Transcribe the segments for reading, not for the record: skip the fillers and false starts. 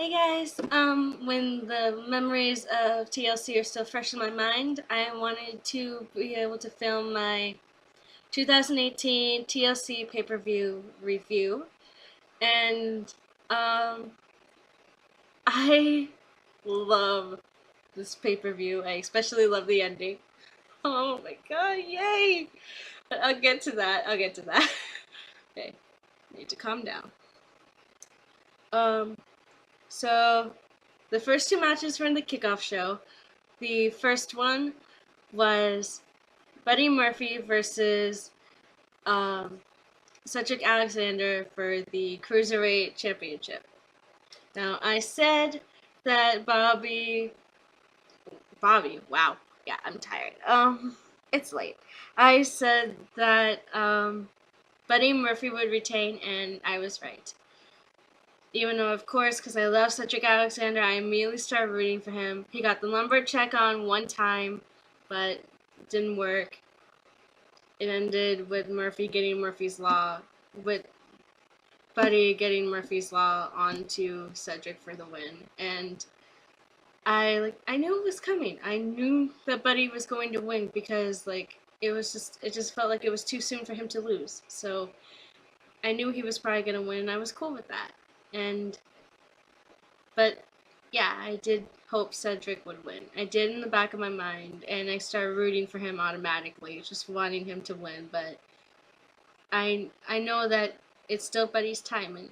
Hey guys, when the memories of TLC are still fresh in my mind, I wanted to be able to film my 2018 TLC pay-per-view review, and um, I love this pay-per-view. I especially love the ending. Oh my god, yay! But I'll get to that. Okay, need to calm down. Um, so the first two matches were in the kickoff show. The first one was Buddy Murphy versus um, Cedric Alexander for the Cruiserweight Championship. Now, I said that wow, yeah, I'm tired. It's late. I said that Buddy Murphy would retain, and I was right. Even though, of course, because I love Cedric Alexander, I immediately started rooting for him. He got the lumbar check on one time, but it didn't work. It ended with Murphy getting Murphy's Law, with Buddy getting Murphy's Law onto Cedric for the win. And I knew it was coming. I knew that Buddy was going to win because it just felt like it was too soon for him to lose. So I knew he was probably gonna win, and I was cool with that. And but yeah, I did hope Cedric would win. I did in the back of my mind, and I started rooting for him automatically, just wanting him to win. But I know that it's still Buddy's time, and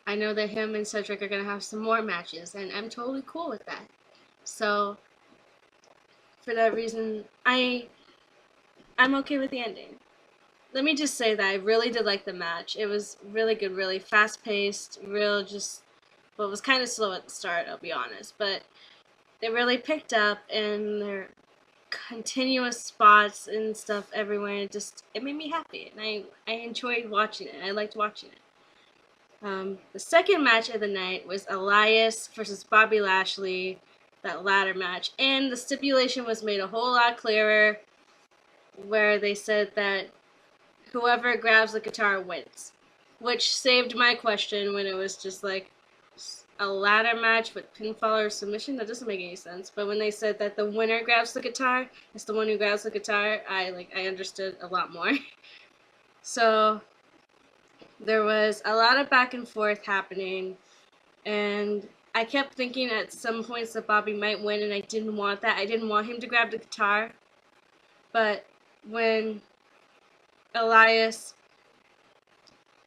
I know that him and Cedric are gonna have some more matches, and I'm totally cool with that. So for that reason, I'm okay with the ending. Let me just say that I really did like the match. It was really good, really fast paced, well, it was kind of slow at the start, I'll be honest, but it really picked up, and there continuous spots and stuff everywhere. It made me happy, and I enjoyed watching it. I liked watching it. The second match of the night was Elias versus Bobby Lashley, that ladder match, and the stipulation was made a whole lot clearer, where they said that whoever grabs the guitar wins, which saved my question when it was just like a ladder match with pinfall or submission. That doesn't make any sense. But when they said that the winner grabs the guitar, it's the one who grabs the guitar, I understood a lot more. So there was a lot of back and forth happening, and I kept thinking at some points that Bobby might win, and I didn't want that. I didn't want him to grab the guitar. But when Elias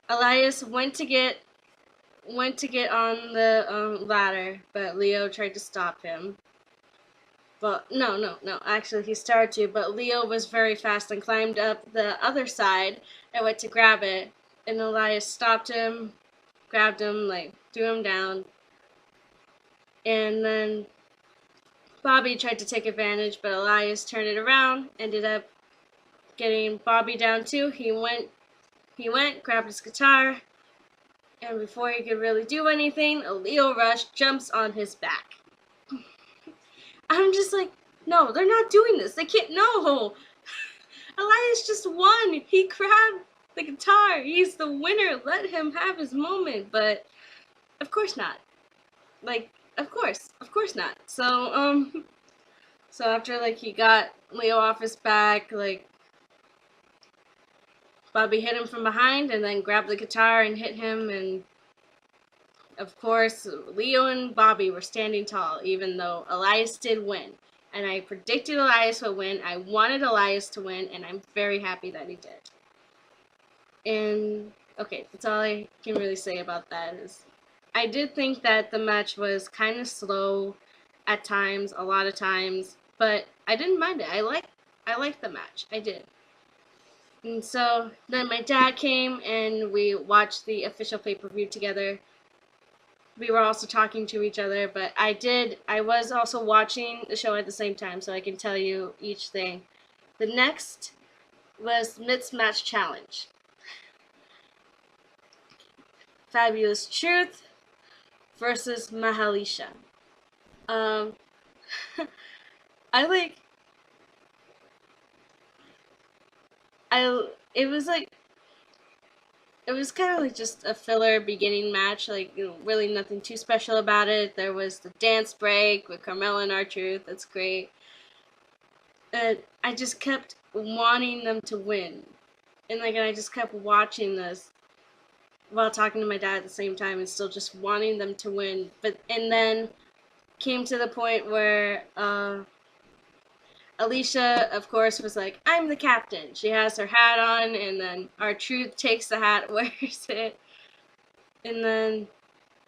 Elias went to get on the ladder, but Leo tried to stop him. But no. Actually, he started to, but Leo was very fast and climbed up the other side and went to grab it. And Elias stopped him, grabbed him, like threw him down. And then Bobby tried to take advantage, but Elias turned it around, ended up getting Bobby down too. He went, grabbed his guitar, and before he could really do anything, a Leo Rush jumps on his back. I'm just like, no, they're not doing this. They can't. No, Elias just won. He grabbed the guitar. He's the winner. Let him have his moment. But of course not. Like, of course not. So after he got Leo off his back, Bobby hit him from behind and then grabbed the guitar and hit him, and of course, Leo and Bobby were standing tall, even though Elias did win. And I predicted Elias would win. I wanted Elias to win, and I'm very happy that he did. And, okay, that's all I can really say about that. I did think that the match was kind of slow at times, a lot of times, but I didn't mind it. I liked the match. I did. And so then my dad came, and we watched the official pay-per-view together. We were also talking to each other, but I was also watching the show at the same time, so I can tell you each thing. The next was Mitt's Match Challenge. Fabulous Truth versus Mahalisha. Um, I like, it was like, it was kind of like just a filler beginning match, like, really nothing too special about it. There was the dance break with Carmella and R-Truth. That's great. I just kept wanting them to win, and I just kept watching this while talking to my dad at the same time, and still just wanting them to win. And then came to the point where Alicia, of course, was like, "I'm the captain." She has her hat on, and then R-Truth takes the hat, wears it, and then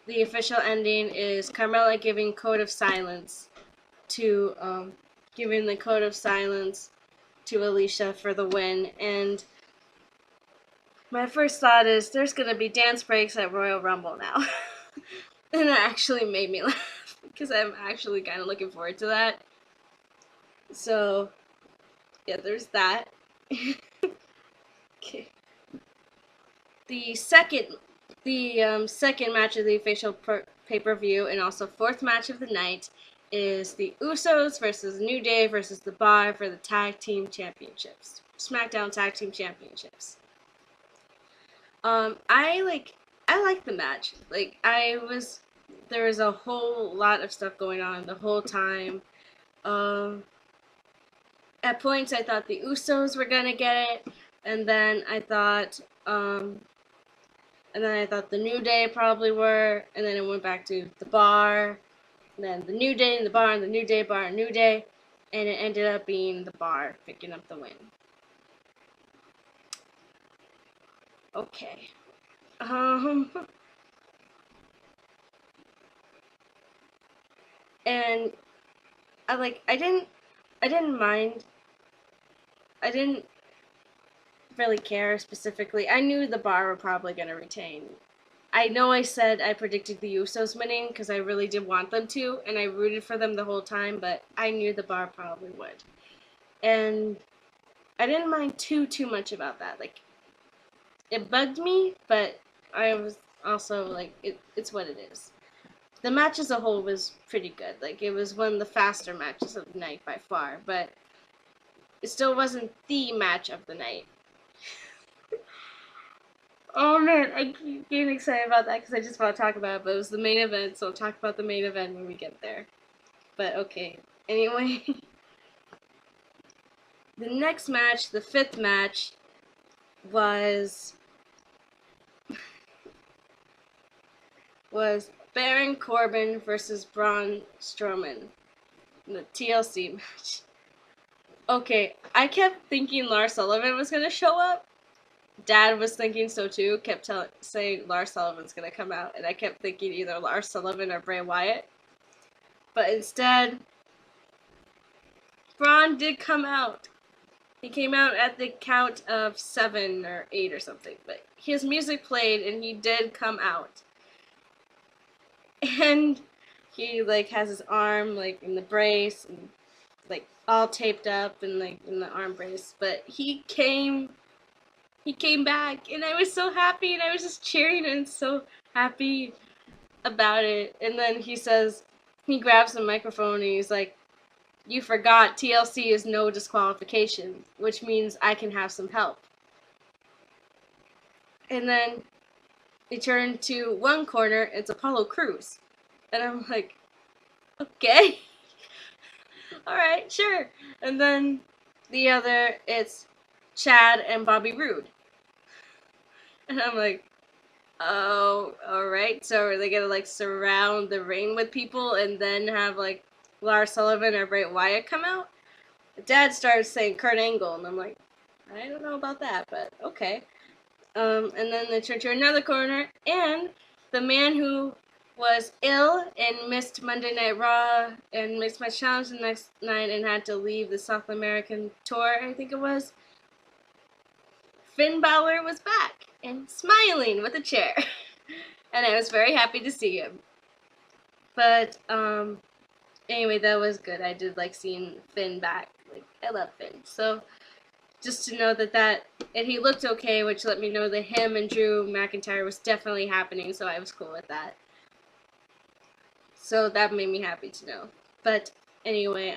the official ending is Carmella to giving the code of silence to Alicia for the win. And my first thought is, there's gonna be dance breaks at Royal Rumble now, and it actually made me laugh because I'm actually kind of looking forward to that. So yeah, there's that. Okay. The second match of the official pay-per-view, and also fourth match of the night, is the Usos versus New Day versus The Bar for the Tag Team Championships. SmackDown Tag Team Championships. I like the match. There was a whole lot of stuff going on the whole time. At points I thought the Usos were gonna get it, and then I thought the New Day probably were, and then it went back to The Bar, and then the New Day and The Bar, and the New Day, Bar, and New Day, and it ended up being The Bar picking up the win. Okay. And I didn't mind. I didn't really care specifically. I knew The Bar were probably gonna retain. I know I said I predicted the Usos winning because I really did want them to, and I rooted for them the whole time, but I knew The Bar probably would. And I didn't mind too much about that. Like, it bugged me, but I was also like, it's what it is. The match as a whole was pretty good. Like, it was one of the faster matches of the night by far, but it still wasn't the match of the night. Oh man, I keep getting excited about that because I just want to talk about it, but it was the main event, so I'll talk about the main event when we get there. But okay. Anyway, the next match, the fifth match, was Baron Corbin versus Braun Strowman in the TLC match. Okay, I kept thinking Lars Sullivan was gonna show up. Dad was thinking so too. Kept saying Lars Sullivan's gonna come out, and I kept thinking either Lars Sullivan or Bray Wyatt. But instead, Braun did come out. He came out at the count of 7 or 8 or something, but his music played and he did come out. And he has his arm in the brace and all taped up and in the arm brace, but he came back, and I was so happy, and I was just cheering and so happy about it. And then he grabs the microphone and he's like, "You forgot TLC is no disqualification, which means I can have some help." And then they turn to one corner, it's Apollo Crews. And I'm like, okay. Alright, sure. And then the other, it's Chad and Bobby Roode. And I'm like, oh, alright. So are they gonna surround the ring with people and then have Lars Sullivan or Bray Wyatt come out? Dad started saying Kurt Angle, and I'm like, I don't know about that, but okay. And then they turn to another corner, and the man who was ill and missed Monday Night Raw and missed my challenge the next night and had to leave the South American tour, I think it was, Finn Balor was back and smiling with a chair. And I was very happy to see him. But, anyway, that was good. I did like seeing Finn back. I love Finn. So, just to know that and he looked okay, which let me know that him and Drew McIntyre was definitely happening, so I was cool with that. So that made me happy to know. But anyway,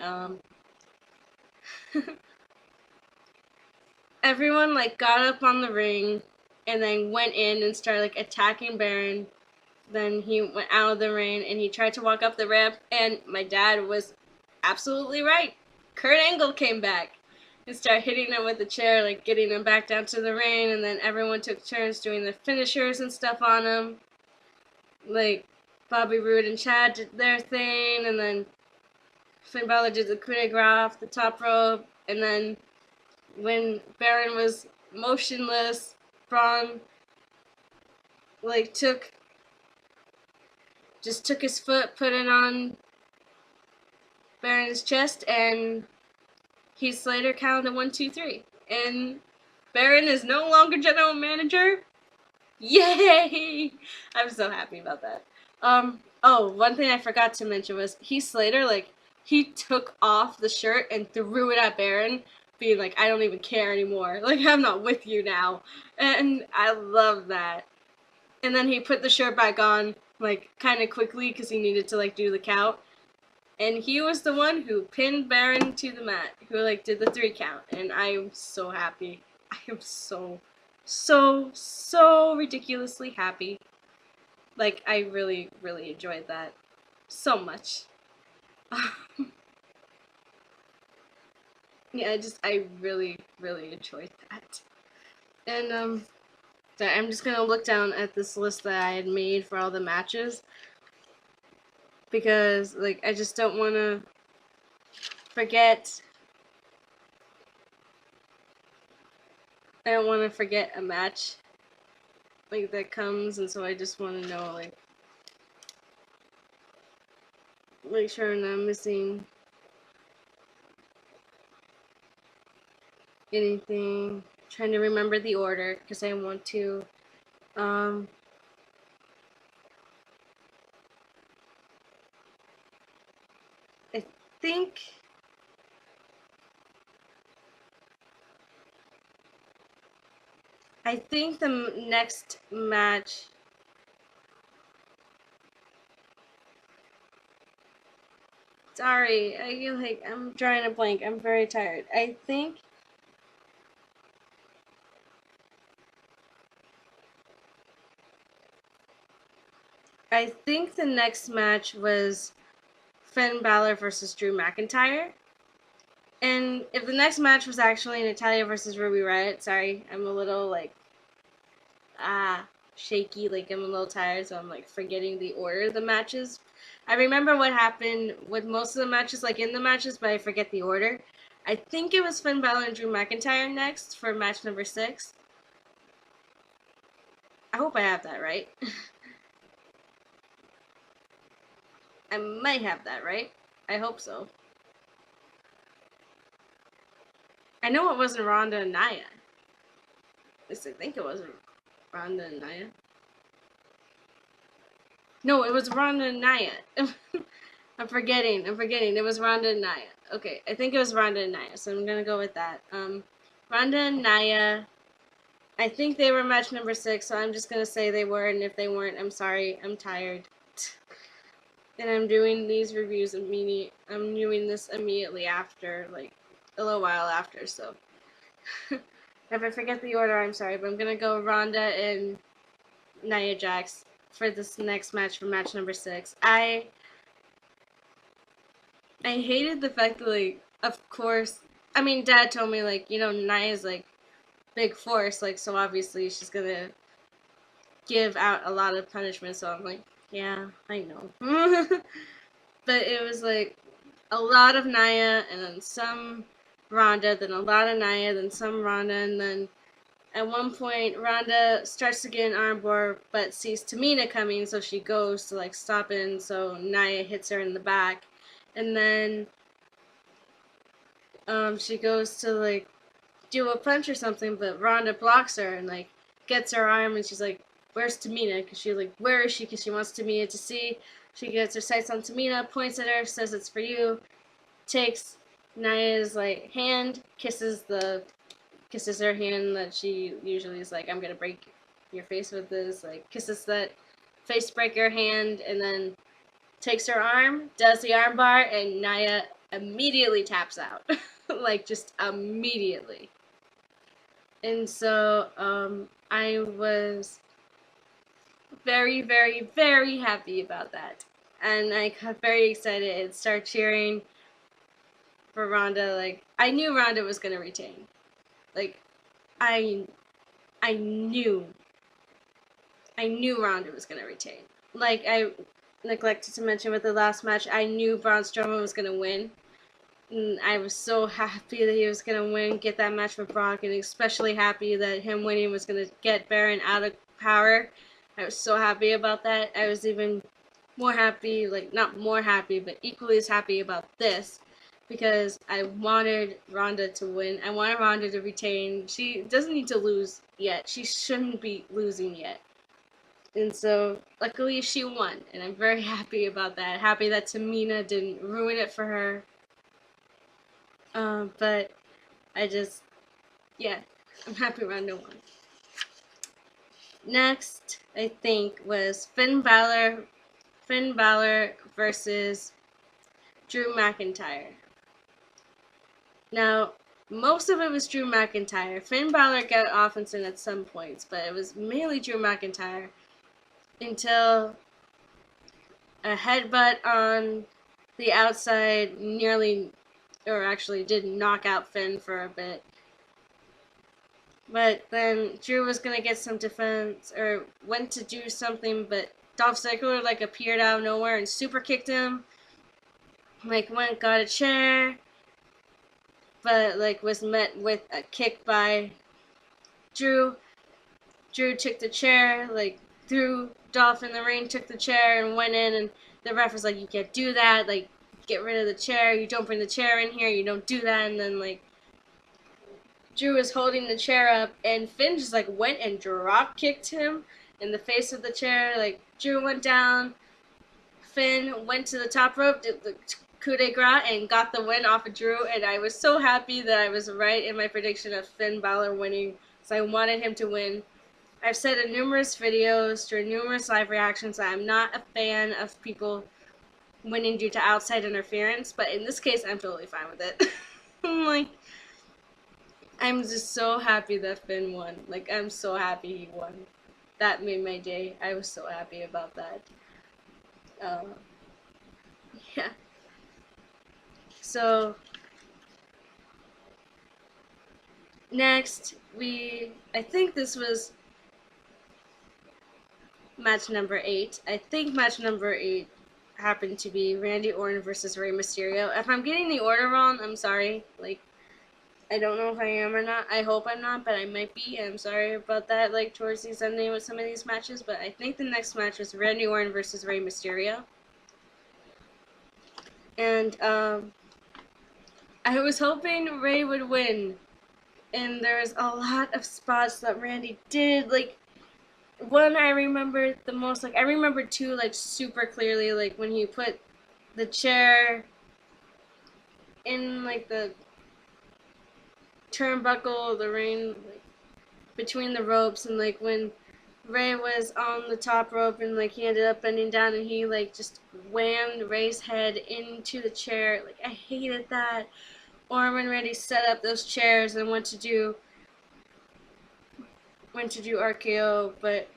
everyone got up on the ring, and then went in and started like attacking Baron. Then he went out of the ring and he tried to walk up the ramp, and my dad was absolutely right. Kurt Angle came back and started hitting him with the chair, like getting him back down to the ring, and then everyone took turns doing the finishers and stuff on him. Like Bobby Roode and Chad did their thing, and then Finn Balor did the coup de grace off the top rope, and then when Baron was motionless, Braun like took his foot, put it on Baron's chest, and Heath Slater counted 1, 2, 3. And Baron is no longer general manager. Yay! I'm so happy about that. Oh, one thing I forgot to mention was Heath Slater, like, he took off the shirt and threw it at Baron, being like, I don't even care anymore. Like, I'm not with you now. And I love that. And then he put the shirt back on, like, kind of quickly because he needed to, like, do the count. And he was the one who pinned Baron to the mat, who, like, did the 3 count. And I am so happy. I am so ridiculously happy. Like, I really, really enjoyed that so much. Yeah, I really, really enjoyed that. And, I'm just gonna look down at this list that I had made for all the matches. Because, like, I just don't want to forget. I don't want to forget a match, like, that comes, and so I just want to know, like, make sure I'm not missing anything. Trying to remember the order, because I want to, I think the next match, sorry, I'm drawing a blank, I'm very tired. I think the next match was Finn Balor versus Drew McIntyre. And if the next match was actually Natalya versus Ruby Riott, sorry, I'm a little, like, shaky, like, I'm a little tired, so I'm, like, forgetting the order of the matches. I remember what happened with most of the matches, like, in the matches, but I forget the order. I think it was Finn Balor and Drew McIntyre next for match number 6. I hope I have that right. I might have that right. I hope so. I know it wasn't Ronda and Nia. At least I think it wasn't Ronda and Nia. No, it was Ronda and Nia. I'm forgetting. It was Ronda and Nia. Okay, I think it was Ronda and Nia, so I'm gonna go with that. Ronda and Nia, I think they were match number 6, so I'm just gonna say they were, and if they weren't, I'm sorry. I'm tired. And I'm doing these reviews I'm doing this immediately after, like, a little while after, so. If I forget the order, I'm sorry, but I'm gonna go Ronda and Nia Jax for this next match for match number 6. I hated the fact that, like, of course, I mean, Dad told me, like, you know, Nia's, like, big force, like, so obviously she's gonna give out a lot of punishment, so I'm like, yeah, I know. But it was, like, a lot of Nia, and then some Ronda, then a lot of Nia, then some Ronda, and then at one point, Ronda starts to get an armbar, but sees Tamina coming, so she goes to, like, stop it, and so Nia hits her in the back. And then, she goes to, like, do a punch or something, but Ronda blocks her and, like, gets her arm, and she's like, where's Tamina? Because she's like, where is she? Because she wants Tamina to see. She gets her sights on Tamina, points at her, says it's for you, takes Nia's, like, hand, kisses her hand that she usually is like, I'm gonna break your face with this, like, kisses that face breaker hand, and then takes her arm, does the arm bar, and Nia immediately taps out. Like, just immediately. And so, I was very, very, very happy about that. And I got very excited and started cheering for Ronda. Like, I knew Ronda was going to retain. Like, I I knew Ronda was going to retain. Like, I neglected to mention with the last match, I knew Braun Strowman was going to win. And I was so happy that he was going to win, get that match with Brock, and especially happy that him winning was going to get Baron out of power. I was so happy about that. I was even more happy, like, not more happy, but equally as happy about this, because I wanted Ronda to win. I wanted Ronda to retain. She doesn't need to lose yet. She shouldn't be losing yet. And so, luckily, she won, and I'm very happy about that. Happy that Tamina didn't ruin it for her. But I just, yeah, I'm happy Ronda won. Next, I think, was Finn Balor versus Drew McIntyre. Now, most of it was Drew McIntyre. Finn Balor got offensive at some points, but it was mainly Drew McIntyre until a headbutt on the outside nearly, or actually did knock out Finn for a bit. But then Drew was going to get some defense, or went to do something, but Dolph Ziggler, like, appeared out of nowhere and super kicked him. Like, got a chair, but, like, was met with a kick by Drew. Drew took the chair, like, threw Dolph in the ring, took the chair, and went in, and the ref was like, you can't do that, like, get rid of the chair, you don't bring the chair in here, you don't do that, and then, like, Drew was holding the chair up, and Finn just, like, went and drop kicked him in the face of the chair. Like, Drew went down, Finn went to the top rope, did the coup de grace, and got the win off of Drew, and I was so happy that I was right in my prediction of Finn Balor winning, because I wanted him to win. I've said in numerous videos, during numerous live reactions, that I'm not a fan of people winning due to outside interference, but in this case, I'm totally fine with it. Like, I'm just so happy that Finn won. Like, I'm so happy he won. That made my day. I was so happy about that. Yeah. So, next, I think this was match number 8. I think match number 8 happened to be Randy Orton versus Rey Mysterio. If I'm getting the order wrong, I'm sorry. Like, I don't know if I am or not. I hope I'm not, but I might be. I'm sorry about that, like, towards the ending with some of these matches. But I think the next match was Randy Orton versus Rey Mysterio. And, I was hoping Rey would win. And there's a lot of spots that Randy did. Like, one I remember the most. Like, I remember two, like, super clearly. Like, when he put the chair in, like, the turnbuckle, the ring, like, between the ropes, and, like, when Rey was on the top rope and, like, he ended up bending down and he, like, just whammed Rey's head into the chair. Like, I hated that. Or when Randy set up those chairs and went to do RKO, but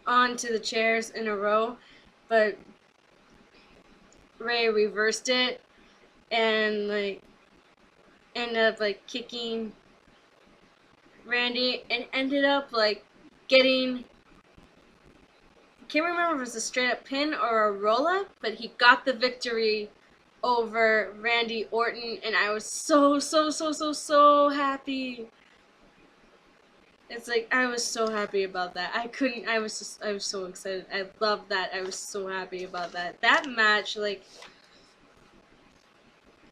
onto the chairs in a row, but Rey reversed it and, like, ended up, like, kicking Randy and ended up, like, getting, I can't remember if it was a straight up pin or a roll up, but he got the victory over Randy Orton, and I was so happy. It's like, I was so happy about that. I was so excited. I loved that. I was so happy about that. That match, like,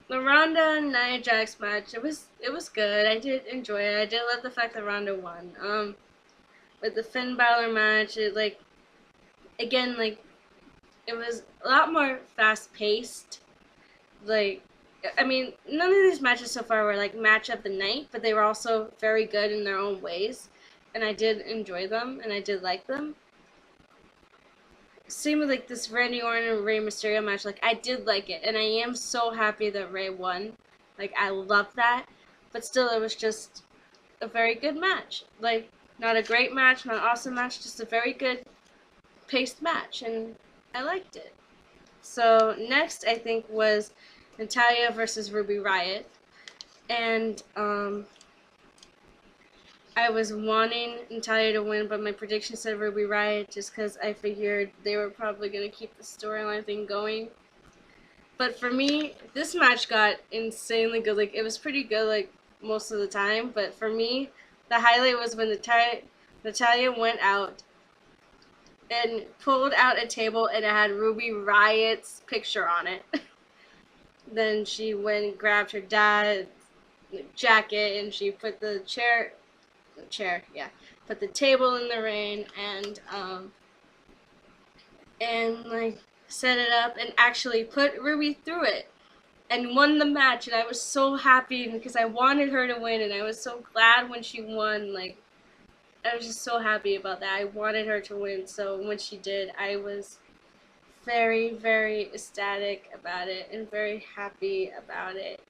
the Ronda and Nia Jax match, it was good. I did enjoy it. I did love the fact that Ronda won. With the Finn Balor match, it, like, again, like, it was a lot more fast paced. Like, I mean, none of these matches so far were, like, match of the night, but they were also very good in their own ways, and I did enjoy them, and I did like them. Same with, like, this Randy Orton and Rey Mysterio match. Like, I did like it, and I am so happy that Rey won. Like, I love that, but still, it was just a very good match. Like, Not a great match, not an awesome match, just a very good paced match, and I liked it. So next, I think, was Natalia versus Ruby Riott, and I was wanting Natalia to win, but my prediction said Ruby Riott just because I figured they were probably going to keep the storyline thing going. But for me, this match got insanely good. Like, it was pretty good, like, most of the time. But for me, the highlight was when Natalia went out and pulled out a table and it had Ruby Riott's picture on it. Then she went and grabbed her dad's jacket and she put the chair, put the table in the ring and like set it up and actually put Ruby through it and won the match. And I was so happy because I wanted her to win and I was so glad when she won. Like, I was just so happy about that. I wanted her to win, so when she did, I was very, very ecstatic about it and very happy about it.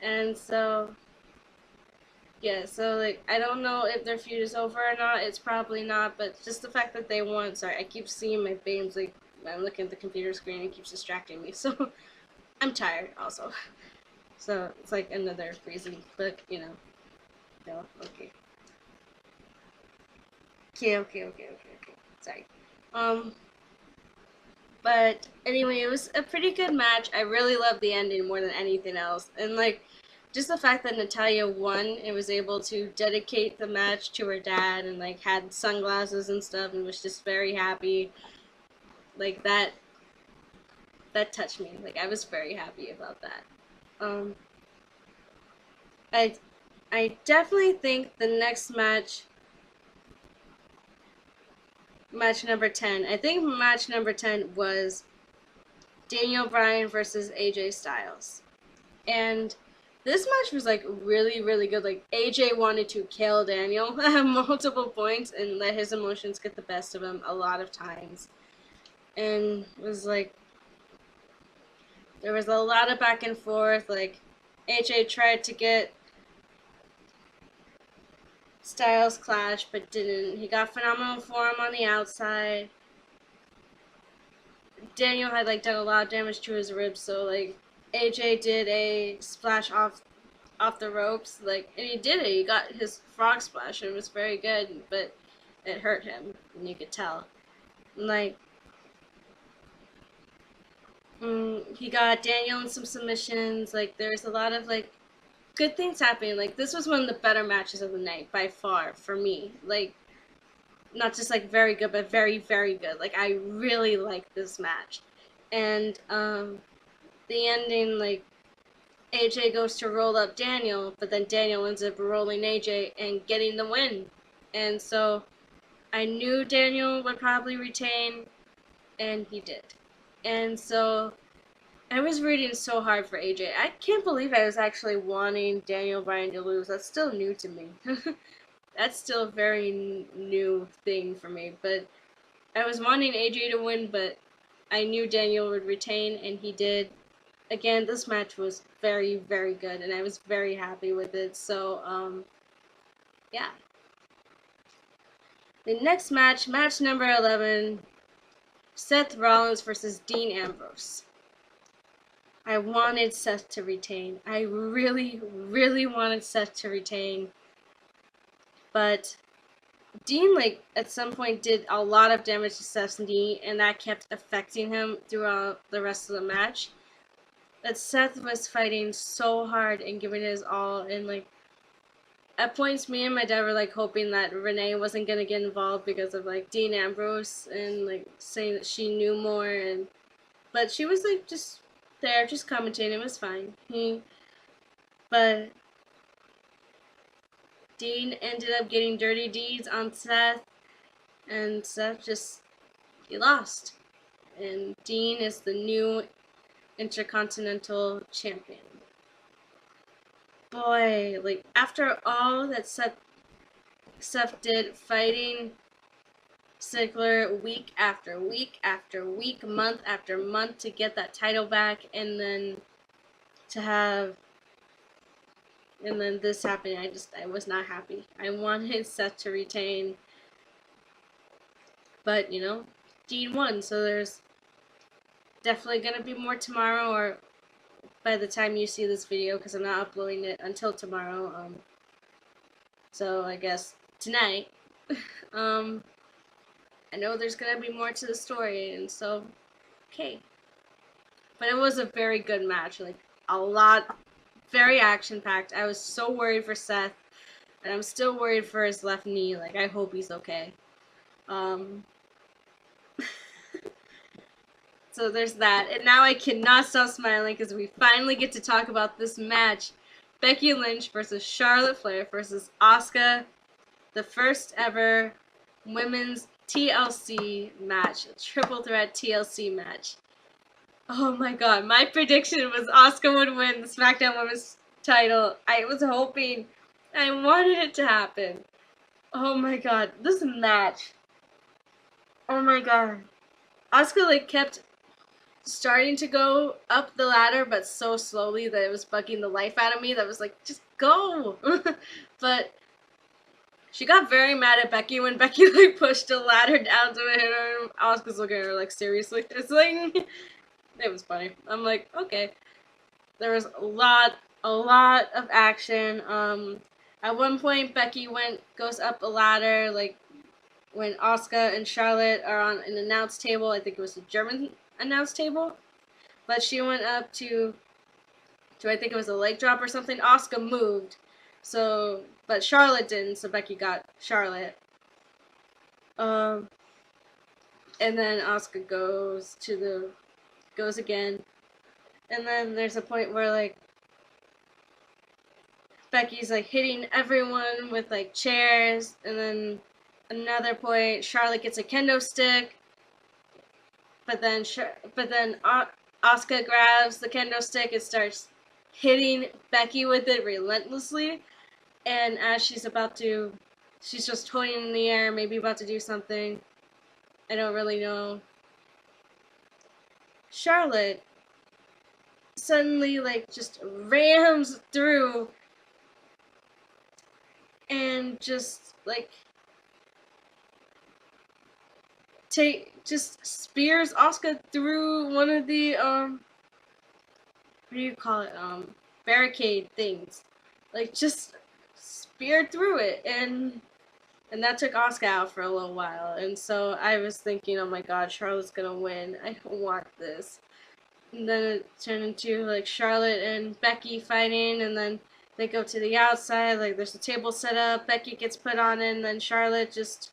And so, yeah, so like, I don't know if their feud is over or not. It's probably not, but just the fact that they won. Sorry, I keep seeing my veins, like, I'm looking at the computer screen and it keeps distracting me. So, I'm tired also. So, it's like another reason, but no, okay. Okay. Sorry. Um, But anyway, it was a pretty good match. I really loved the ending more than anything else. And like just the fact that Natalia won and was able to dedicate the match to her dad and like had sunglasses and stuff and was just very happy. Like that touched me. Like I was very happy about that. Um I I definitely think the next match number 10. I think match number 10 was Daniel Bryan versus AJ Styles. And this match was like really, really good. Like AJ wanted to kill Daniel at multiple points and let his emotions get the best of him a lot of times. And it was like there was a lot of back and forth. Like AJ tried to get Styles clash but didn't. He got phenomenal form on the outside. Daniel had like done a lot of damage to his ribs, so like AJ did a splash off the ropes, like, and he did it. He got his frog splash, and it was very good, but it hurt him, and you could tell. Like, he got Daniel in some submissions. Like, there's a lot of like good things happening. Like, this was one of the better matches of the night by far for me. Like, not just like very good, but very, very good. Like, I really liked this match, and the ending, like AJ goes to roll up Daniel, but then Daniel ends up rolling AJ and getting the win. And so I knew Daniel would probably retain, and he did. And so I was rooting so hard for AJ. I can't believe I was actually wanting Daniel Bryan to lose. That's still new to me. That's still a very new thing for me. But I was wanting AJ to win, but I knew Daniel would retain, and he did. Again, this match was very, very good, and I was very happy with it. So, yeah. The next match number 11, Seth Rollins versus Dean Ambrose. I wanted Seth to retain. I really, really wanted Seth to retain. But Dean, like, at some point did a lot of damage to Seth's knee, and that kept affecting him throughout the rest of the match. That Seth was fighting so hard and giving his all, and like at points me and my dad were like hoping that Renee wasn't gonna get involved because of like Dean Ambrose and like saying that she knew more, and but she was like just there, just commentating. It was fine. But Dean ended up getting dirty deeds on Seth, and Seth he lost, and Dean is the new Intercontinental Champion. Boy, like after all that Seth did, fighting Ziggler week after week after week, month after month to get that title back, and then to have And then this happened. I was not happy. I wanted Seth to retain, but you know, Dean won. So there's definitely gonna be more tomorrow, or by the time you see this video, because I'm not uploading it until tomorrow. So I guess tonight. um, I know there's gonna be more to the story, and so okay. But it was a very good match. Like a lot, very action packed. I was so worried for Seth, and I'm still worried for his left knee. Like I hope he's okay. Um, so there's that. And now I cannot stop smiling because we finally get to talk about this match. Becky Lynch versus Charlotte Flair versus Asuka. The first ever women's TLC match. A triple threat TLC match. Oh my god. My prediction was Asuka would win the SmackDown Women's title. I was hoping. I wanted it to happen. Oh my god. This match. Oh my god. Asuka like kept starting to go up the ladder, but so slowly that it was bugging the life out of me. That was like, just go. But she got very mad at Becky when Becky like pushed the ladder down to hit her. Asuka's looking at her like, seriously? It's like, it was funny. I'm like, okay. There was a lot of action. At one point Becky goes up a ladder, like when Asuka and Charlotte are on an announce table. I think it was a German announce table. But she went up to I think it was a leg drop or something. Asuka moved. So, but Charlotte didn't, so Becky got Charlotte. And then Asuka goes again. And then there's a point where like Becky's like hitting everyone with like chairs, and then another point Charlotte gets a kendo stick, but then Asuka grabs the kendo stick and starts hitting Becky with it relentlessly. And as she's just holding it in the air, maybe about to do something. I don't really know. Charlotte suddenly like just rams through and just like just spears Asuka through one of the what do you call it, barricade things, like just speared through it, and that took Asuka out for a little while. And so I was thinking, oh my god, Charlotte's gonna win. I don't want this. And then it turned into like Charlotte and Becky fighting, and then they go to the outside, like there's a table set up, Becky gets put on it, and then Charlotte just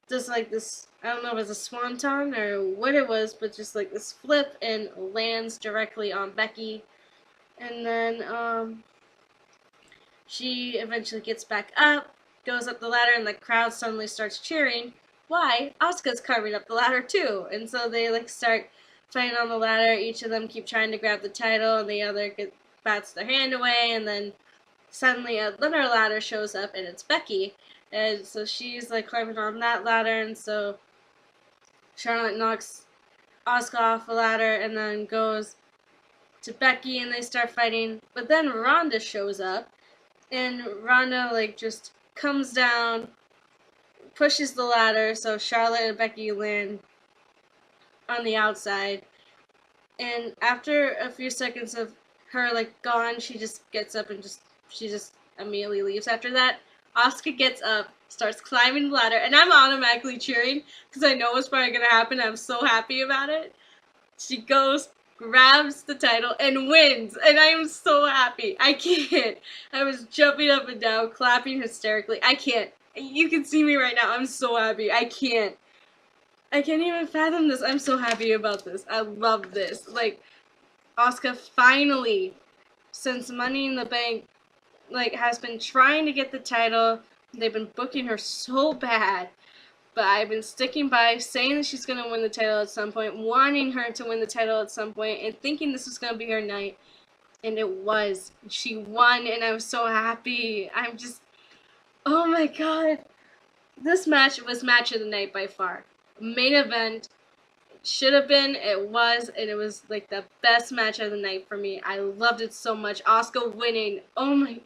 does like this, I don't know if it was a swanton or what it was, but just like this flip and lands directly on Becky. And then she eventually gets back up, goes up the ladder, and the crowd suddenly starts cheering. Why? Asuka's climbing up the ladder too. And so they like start fighting on the ladder. Each of them keep trying to grab the title, and the other bats their hand away. And then suddenly another ladder shows up, and it's Becky. And so she's like climbing on that ladder, and so Charlotte knocks Asuka off the ladder and then goes to Becky, and they start fighting. But then Ronda shows up, and Ronda like just comes down, pushes the ladder, so Charlotte and Becky land on the outside. And after a few seconds of her like gone, she just gets up and she just immediately leaves after that. Asuka gets up, starts climbing the ladder, and I'm automatically cheering because I know what's probably gonna happen. I'm so happy about it. She goes, grabs the title, and wins, and I am so happy. I can't. I was jumping up and down, clapping hysterically. I can't. You can see me right now. I'm so happy. I can't even fathom this. I'm so happy about this. I love this. Like, Asuka finally, since Money in the Bank, like, has been trying to get the title. They've been booking her so bad. But I've been sticking by, saying that she's going to win the title at some point, wanting her to win the title at some point, and thinking this was going to be her night. And it was. She won, and I was so happy. I'm just, oh my god. This match was match of the night by far. Main event. Should have been, it was, and it was like the best match of the night for me. I loved it so much. Asuka winning. Oh my,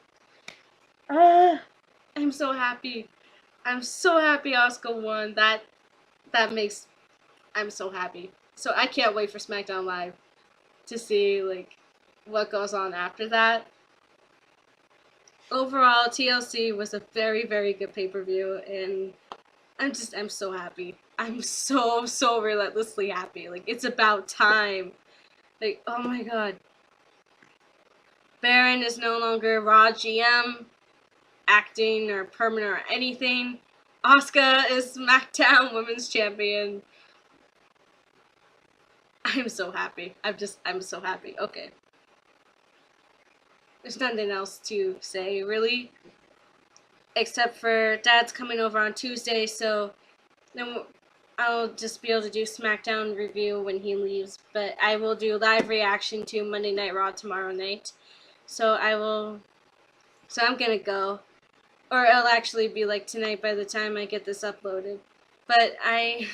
Ah, I'm so happy. I'm so happy Asuka won. That makes I'm so happy. So I can't wait for SmackDown Live to see like what goes on after that. Overall, TLC was a very very good pay per view, and I'm so happy. I'm so relentlessly happy. Like it's about time. Like oh my god, Baron is no longer Raw GM, acting or permanent or anything. Asuka is SmackDown Women's Champion. I'm so happy. I'm so happy. Okay. There's nothing else to say, really. Except for Dad's coming over on Tuesday, so then I'll just be able to do SmackDown review when he leaves. But I will do live reaction to Monday Night Raw tomorrow night. So I will. So I'm gonna go. Or it'll actually be like tonight by the time I get this uploaded. But I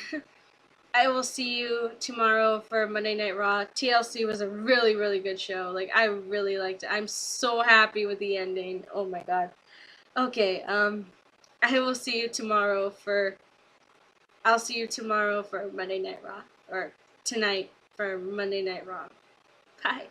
will see you tomorrow for Monday Night Raw. TLC was a really, really good show. Like, I really liked it. I'm so happy with the ending. Oh my god. Okay, I will see you tomorrow for. I'll see you tomorrow for Monday Night Raw. Or tonight for Monday Night Raw. Bye.